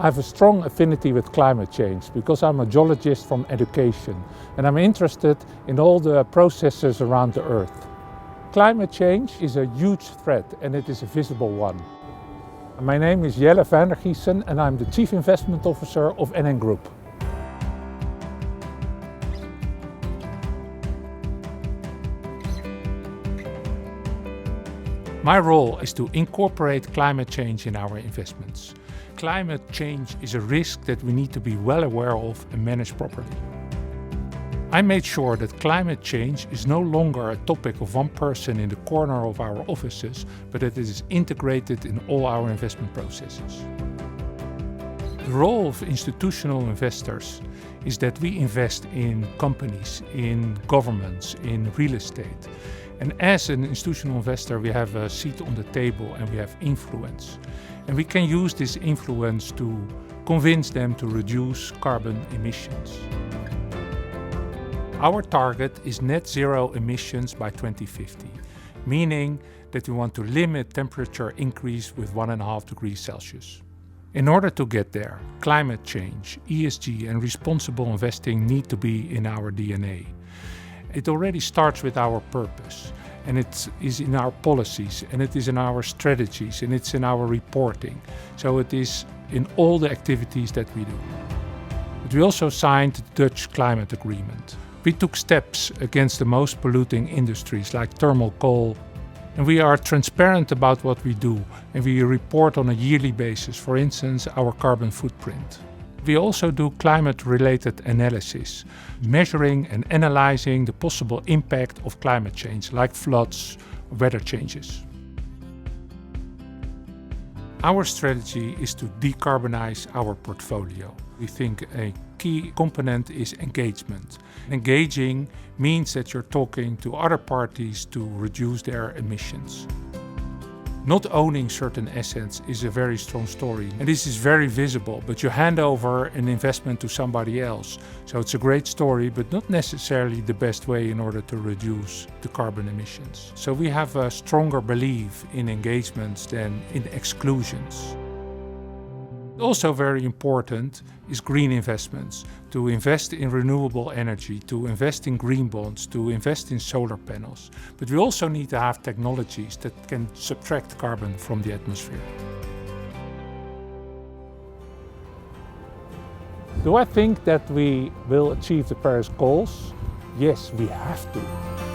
I have a strong affinity with climate change because I'm a geologist from education and I'm interested in all the processes around the Earth. Climate change is a huge threat and it is a visible one. My name is Jelle van der Giessen and I'm the Chief Investment Officer of NN Group. My role is to incorporate climate change in our investments. Climate change is a risk that we need to be well aware of and manage properly. I made sure that climate change is no longer a topic of one person in the corner of our offices, but that it is integrated in all our investment processes. The role of institutional investors is that we invest in companies, in governments, in real estate. And as an institutional investor, we have a seat on the table and we have influence. And we can use this influence to convince them to reduce carbon emissions. Our target is net zero emissions by 2050, meaning that we want to limit temperature increase with 1.5 degrees Celsius. In order to get there, climate change, ESG and responsible investing need to be in our DNA. It already starts with our purpose, and it is in our policies, and it is in our strategies, and it's in our reporting. So it is in all the activities that we do. But we also signed the Dutch Climate Agreement. We took steps against the most polluting industries like thermal coal, and we are transparent about what we do, and we report on a yearly basis, for instance, our carbon footprint. We also do climate-related analysis, measuring and analyzing the possible impact of climate change, like floods, weather changes. Our strategy is to decarbonize our portfolio. We think a key component is engagement. Engaging means that you're talking to other parties to reduce their emissions. Not owning certain assets is a very strong story, and this is very visible, but you hand over an investment to somebody else. So it's a great story, but not necessarily the best way in order to reduce the carbon emissions. So we have a stronger belief in engagements than in exclusions. Also very important is green investments, to invest in renewable energy, to invest in green bonds, to invest in solar panels. But we also need to have technologies that can subtract carbon from the atmosphere. Do I think that we will achieve the Paris goals? Yes, we have to.